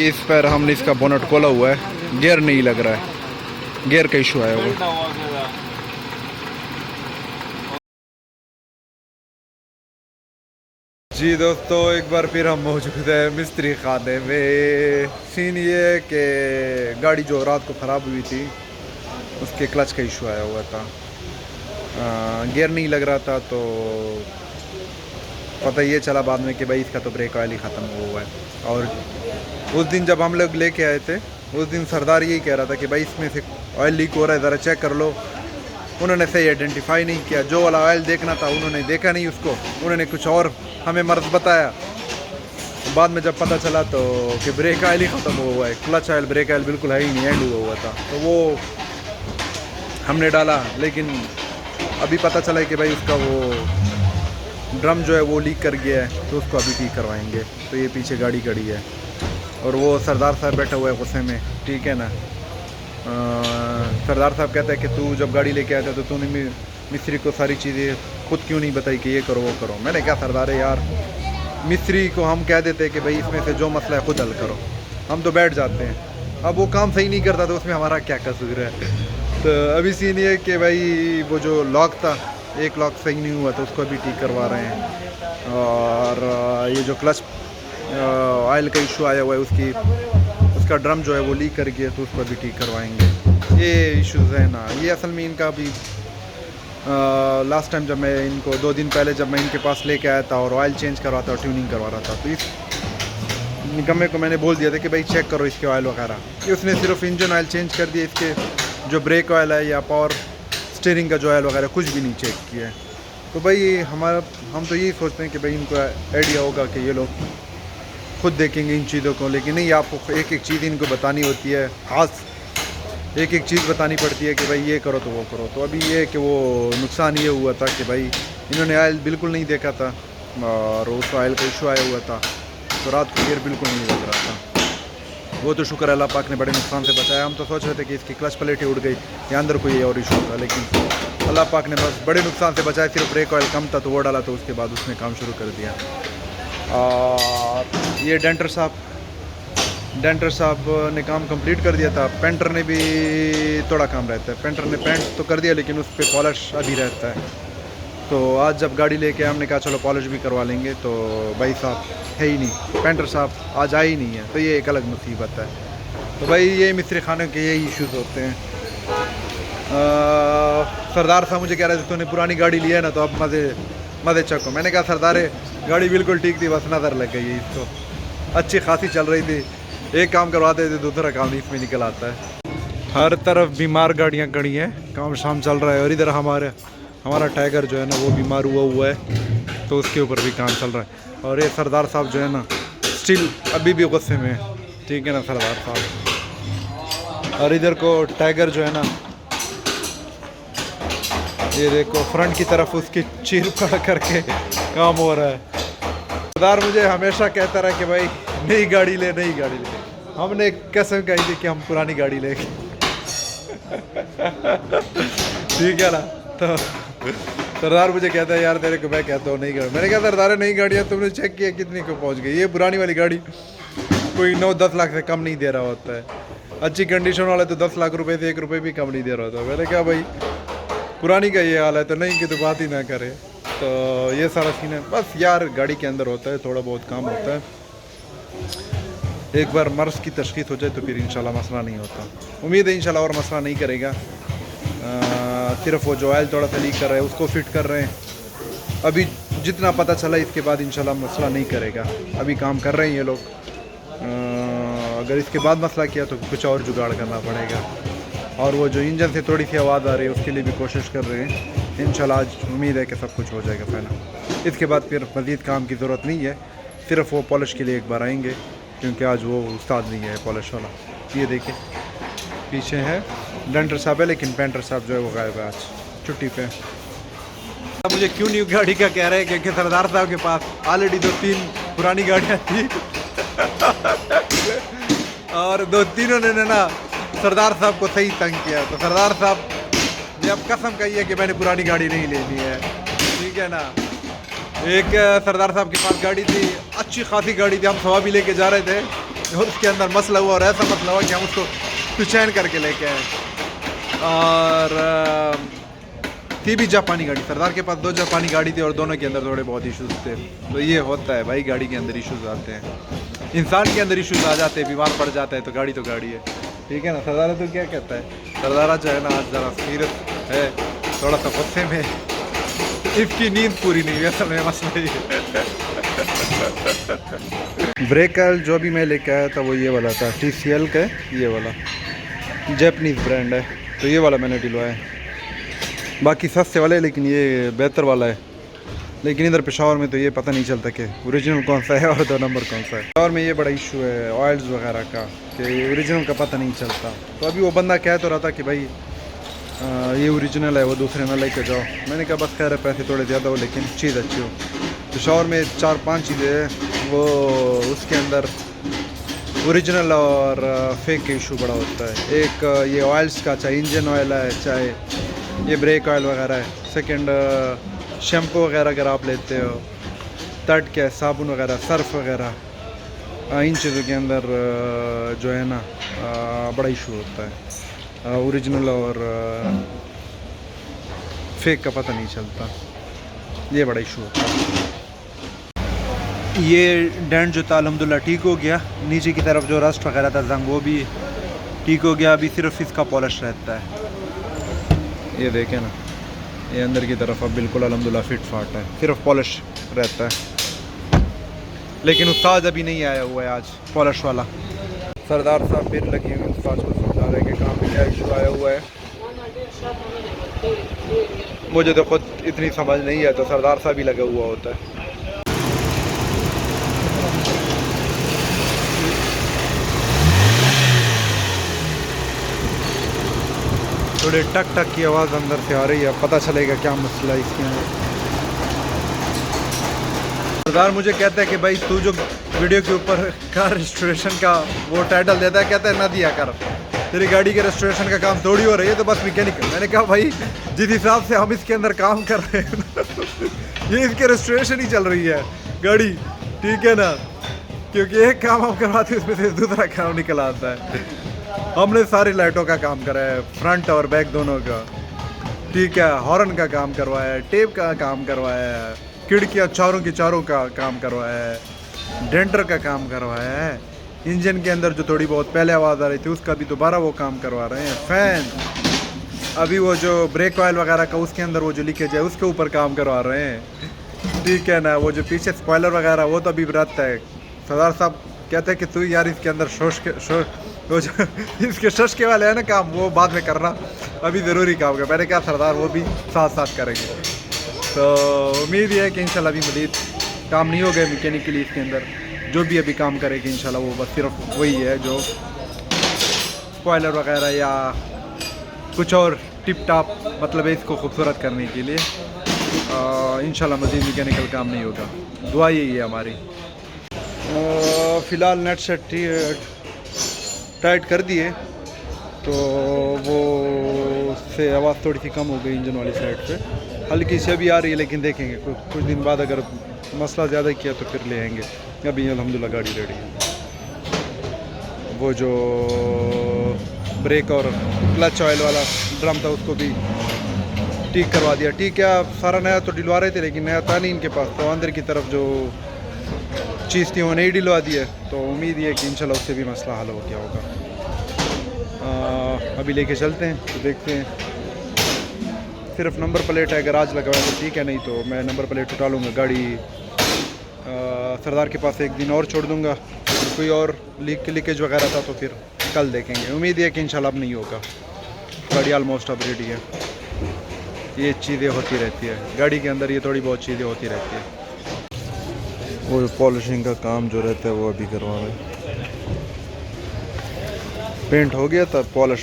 कि इस पर हमने इसका बोनट खोला हुआ है, गियर नहीं लग रहा है, गियर का इशू आया हुआ है। जी दोस्तों, एक बार फिर हम मौजूद है मिस्त्री खाने में। सीन ये है कि गाड़ी जो रात को ख़राब हुई थी उसके क्लच का इशू आया हुआ था, गियर नहीं लग रहा था। तो पता ये चला बाद में कि भाई इसका तो ब्रेक ऑयल ही ख़त्म हुआ है। और उस दिन जब हम लोग लेके आए थे, उस दिन सरदार यही कह रहा था कि भाई इसमें से ऑयल लीक हो रहा है, ज़रा चेक कर लो। उन्होंने सही आइडेंटिफाई नहीं किया, जो वाला ऑयल देखना था उन्होंने देखा नहीं उसको, उन्होंने कुछ और हमें मर्ज बताया। बाद में जब पता चला तो कि ब्रेक ऑयल ही ख़त्म हुआ है, क्लच ऑयल ब्रेक ऑयल बिल्कुल है ही नहीं, एंड हुआ था। तो वो हमने डाला, लेकिन अभी पता चला है कि भाई उसका वो ड्रम जो है वो लीक कर गया है, तो उसको अभी ठीक करवाएंगे। तो ये पीछे गाड़ी खड़ी है और वो सरदार साहब बैठा हुआ है गुस्से में, ठीक है ना। सरदार साहब कहता है कि तू जब गाड़ी लेके आया था तो तूने मिस्त्री को सारी चीज़ें खुद क्यों नहीं बताई कि ये करो वो करो। मैंने कहा सरदार यार, मिस्त्री को हम कह देते हैं कि भाई इसमें से जो मसला है खुद हल करो, हम तो बैठ जाते हैं। अब वो काम सही नहीं करता तो उसमें हमारा क्या कसूर है। तो अभी सीन ये कि भाई वो जो लॉक था, एक लॉक सही नहीं हुआ तो उसको अभी ठीक करवा रहे हैं। और ये जो क्लच ऑयल का इशू आया हुआ है, उसका ड्रम जो है वो लीक कर गया, तो उसको अभी ठीक करवाएंगे। ये इश्यूज़ है ना, ये असल में इनका भी लास्ट टाइम जब मैं इनको 2 दिन पहले जब मैं इनके पास लेके आया था और ऑयल चेंज करवा था और ट्यूनिंग करवा रहा था, तो इस निकम्मे को मैंने बोल दिया था कि भाई चेक करो इसके ऑयल वगैरह। कि उसने सिर्फ इंजन ऑयल चेंज कर दिया, इसके जो ब्रेक ऑयल है या पावर स्टीयरिंग का जो ऑयल वगैरह कुछ भी नहीं चेक किया है। तो भाई हम तो यही सोचते हैं कि भाई इनको आइडिया होगा कि ये लोग खुद देखेंगे इन चीज़ों को, लेकिन नहीं, आपको एक एक चीज़ इनको बतानी होती है, खास एक एक चीज़ बतानी पड़ती है कि भाई ये करो तो वो करो। तो अभी ये कि वो नुकसान ये हुआ था कि भाई इन्होंने ऑयल बिल्कुल नहीं देखा था और उस ऑयल का इशू आया हुआ था, तो रात को गियर बिल्कुल नहीं लग रहा था। वो तो शुक्र अल्लाह पाक ने बड़े नुकसान से बचाया। हम तो सोच रहे थे कि इसकी क्लच प्लेट ही उड़ गई या अंदर कोई और इशू था, लेकिन अल्लाह पाक ने बस बड़े नुकसान से बचाया। सिर्फ ब्रेक ऑयल कम था तो वो डाला, तो उसके बाद उसने काम शुरू कर दिया। और ये डेंटर साहब ने काम कंप्लीट कर दिया था। पेंटर ने भी थोड़ा काम रहता है, पेंटर ने पेंट तो कर दिया लेकिन उस पर पॉलिश अभी रहता है। तो आज जब गाड़ी लेके हमने कहा चलो पॉलिश भी करवा लेंगे, तो भाई साहब है ही नहीं, पेंटर साहब आज आए ही नहीं है। तो ये एक अलग मुसीबत है। तो भाई ये मिस्त्री खाने के यही इश्यूज़ होते हैं। सरदार साहब मुझे कह रहे थे तूने पुरानी गाड़ी लिया है ना, तो अब मज़े चको। मैंने कहा सरदार गाड़ी बिल्कुल ठीक थी, बस नज़र लग गई है इसको, अच्छी खासी चल रही थी, एक काम करवाते थे दूसरा काम इसमें निकल आता है। हर तरफ बीमार गाड़ियाँ खड़ी हैं, काम शाम चल रहा है। और इधर हमारा टाइगर जो है ना वो बीमार हुआ है, तो उसके ऊपर भी काम चल रहा है। और ये सरदार साहब जो है ना स्टिल अभी भी गुस्से में है, ठीक है ना सरदार साहब। और इधर को टाइगर जो है ना, ये देखो फ्रंट की तरफ उसकी चीर फाड़ करके काम हो रहा है। सरदार मुझे हमेशा कहता रहा कि भाई नई गाड़ी ले, नई गाड़ी ले। हमने कसम कही थी कि हम पुरानी गाड़ी लेंगे। ठीक है ना। तो सरदार मुझे कहता है यार तेरे को मैं कहता हूँ नई गाड़ी। मैंने कहा सरदार नई गाड़ियाँ तुमने चेक किया कितनी को पहुँच गई। ये पुरानी वाली गाड़ी कोई 9-10 लाख से कम नहीं दे रहा होता है, अच्छी कंडीशन वाला तो 10 लाख रुपए से 1 रुपये भी कम नहीं दे रहा होता। मैंने कहा भाई पुरानी का ये हाल है तो नई की तो बात ही ना करे। तो ये सारा सीन है। बस यार गाड़ी के अंदर होता है, थोड़ा बहुत काम होता है। एक बार मर्ज की तशखीस हो जाए तो फिर इंशाल्लाह मसला नहीं होता। उम्मीद है इंशाल्लाह और मसला नहीं करेगा। सिर्फ वो जो ऑयल थोड़ा सा लीक कर रहा है उसको फिट कर रहे हैं। अभी जितना पता चला इसके बाद इंशाल्लाह मसला नहीं करेगा। अभी काम कर रहे हैं ये लोग। अगर इसके बाद मसला किया तो कुछ और जुगाड़ करना पड़ेगा। और वो जो इंजन से थोड़ी सी आवाज़ आ रही है उसके लिए भी कोशिश कर रहे हैं। इंशाल्लाह आज उम्मीद है कि सब कुछ हो जाएगा पहला। इसके बाद फिर मज़ीद काम की ज़रूरत नहीं है, सिर्फ वो पॉलिश के लिए एक बार आएंगे, क्योंकि आज वो उस्ताद नहीं है पॉलिश वाला। ये देखिए पीछे है डेंटर साहब है, लेकिन पेंटर साहब जो है वो गायब है, आज छुट्टी पे। मुझे क्यों न्यू गाड़ी का कह रहे हैं, क्योंकि सरदार साहब के पास ऑलरेडी 2-3 पुरानी गाड़ियाँ थी और 2-3 ने ना सरदार साहब को सही तंग किया। तो सरदार साहब ने अब कसम कही है कि मैंने पुरानी गाड़ी नहीं लेनी है, ठीक है ना। एक सरदार साहब के पास गाड़ी थी, अच्छी खासी गाड़ी थी, हम सवा भी लेके जा रहे थे, और उसके अंदर मसला हुआ, और ऐसा मसला हुआ कि हम उसको सुचैन करके लेके आए। और थी भी जापानी गाड़ी, सरदार के पास 2 जापानी गाड़ी थी और दोनों के अंदर थोड़े बहुत इश्यूज़ थे। तो ये होता है भाई, गाड़ी के अंदर इश्यूज़ आते हैं, इंसान के अंदर इश्यूज़ आ जाते हैं, बीमार पड़ जाता है, तो गाड़ी है, ठीक है ना। सरदारा तो क्या कहता है, सरदारा जो है ना आज ज़रा सीरियस है, थोड़ा सा गुस्से में, इसकी नींद पूरी नहीं हुई असल में, मसला ही है। ब्रेक ऑयल जो भी मैं लेके आया था वो ये वाला था, TCL का, ये वाला जैपनीज़ ब्रांड है, तो ये वाला मैंने दिलवाया। बाकी सस्ते वाले, लेकिन ये बेहतर वाला है। लेकिन इधर पेशावर में तो ये पता नहीं चलता कि ओरिजिनल कौन सा है और 2 नंबर कौन सा है। पेशावर में ये बड़ा इशू है ऑयल्स वगैरह का, कि ओरिजिनल का पता नहीं चलता। तो अभी वो बंदा कह तो रहा था कि भाई ये ओरिजिनल है, वो दूसरे ना लेके जाओ। मैंने कहा बस खैर पैसे थोड़े ज़्यादा हो लेकिन चीज़ अच्छी हो। पेशावर में 4-5 चीज़ें हैं, वो उसके अंदर ओरिजिनल और फेक के इशू बड़ा होता है। एक ये ऑयल्स का, चाहे इंजन ऑयल है, चाहे ये ब्रेक ऑयल वगैरह है। सेकंड शैम्पू वगैरह अगर आप लेते हो, तट के साबुन वगैरह, सर्फ वगैरह, इन चीज़ों के अंदर जो है ना बड़ा इशू होता है। ओरिजिनल और फेक का पता नहीं चलता, ये बड़ा इशू होता है। ये डेंट जो था अल्हम्दुलिल्लाह ठीक हो गया, नीचे की तरफ जो रस्ट वगैरह था जंग, वो भी ठीक हो गया। अभी सिर्फ इसका पॉलिश रहता है, ये देखें ना, ये अंदर की तरफ अब बिल्कुल अल्हम्दुलिल्लाह फिट फाट है, सिर्फ पॉलिश रहता है। लेकिन उस्ताद अभी नहीं आया हुआ है आज पॉलिश वाला। सरदार साहब फिर लगे हुए उस्ताद को समझा रहे कि काम में क्या इशू आया हुआ है। मुझे तो खुद इतनी समझ नहीं है, तो सरदार साहब ही लगा हुआ होता है। थोड़े टक टक की आवाज़ अंदर से आ रही है, पता चलेगा क्या मसला है इसके अंदर। सरदार मुझे कहता है कि भाई तू जो वीडियो के ऊपर कार रजिस्ट्रेशन का वो टाइटल देता है, कहता है ना दिया कर, तेरी गाड़ी के रजिस्ट्रेशन का काम थोड़ी हो रही है, तो बस मैकेनिकल। मैंने कहा भाई जिस हिसाब से हम इसके अंदर काम कर रहे हैं ये इसके रजिस्ट्रेशन ही चल रही है गाड़ी, ठीक है ना, क्योंकि एक काम हम करवाते हैं उसमें से दूसरा काम निकल आता है। हमने सारी लाइटों का काम करा है, फ्रंट और बैक दोनों का, ठीक है, हॉर्न का काम करवाया है, टेप का काम करवाया है, खिड़कियाँ चारों की चारों का काम करवाया है, डेंटर का काम करवाया है, इंजन के अंदर जो थोड़ी बहुत पहले आवाज़ आ रही थी उसका भी दोबारा वो काम करवा रहे हैं, फ़ैन, अभी वो जो ब्रेक ऑयल वगैरह का उसके अंदर वो जो लीकेज है उसके ऊपर काम करवा रहे हैं, ठीक है ना। वो जो पीछे स्पॉइलर वगैरह वो तो अभी रहता है। सरदार साहब कहते हैं कि तू यार इसके अंदर वो जो इसके शश वाले हैं ना काम, वो बाद में करना, अभी ज़रूरी काम का। मैंने कहा सरदार वो भी साथ साथ करेंगे। तो उम्मीद ये है कि इंशाल्लाह अभी मज़ीद काम नहीं हो गए मैकेनिकली इसके अंदर, जो भी अभी काम करेगी इंशाल्लाह वो बस सिर्फ वही है जो स्पॉइलर वगैरह या कुछ और टिप टॉप मतलब है इसको खूबसूरत करने के लिए। इंशाल्लाह मज़ीद मैकेनिकल काम नहीं होगा, दुआ यही है हमारी। फ़िलहाल नेट सेट टाइट कर दिए तो वो से आवाज़ थोड़ी सी कम हो गई इंजन वाली साइड से, हल्की से भी आ रही है, लेकिन देखेंगे कुछ दिन बाद अगर मसला ज़्यादा किया तो फिर ले आएंगे। अभी अल्हम्दुलिल्लाह गाड़ी रेडी है। वो जो ब्रेक और क्लच ऑयल वाला ड्रम था उसको भी ठीक करवा दिया, ठीक है। सारा नया तो दिलवा रहे थे लेकिन नया था नहीं इनके पास, तो अंदर की तरफ जो चीज़ थी वो नहीं दिलवा दी है। तो उम्मीद ये कि इंशाल्लाह उससे भी मसला हल हो गया होगा। अभी लेके चलते हैं तो देखते हैं। सिर्फ नंबर प्लेट है, अगर आज लगवाए तो ठीक है, नहीं तो मैं नंबर प्लेट उठा लूँगा, गाड़ी सरदार के पास एक दिन और छोड़ दूँगा। कोई और लीकेज वगैरह था तो फिर कल देखेंगे। उम्मीद है कि इंशाल्लाह अब नहीं होगा। गाड़ी ऑलमोस्ट अब रेडी है। ये चीज़ें होती रहती है गाड़ी के अंदर, ये थोड़ी बहुत चीज़ें होती रहती है। वो पॉलिशिंग का काम जो रहता है वो अभी करवा रहे हैं। पेंट हो गया था, पॉलिश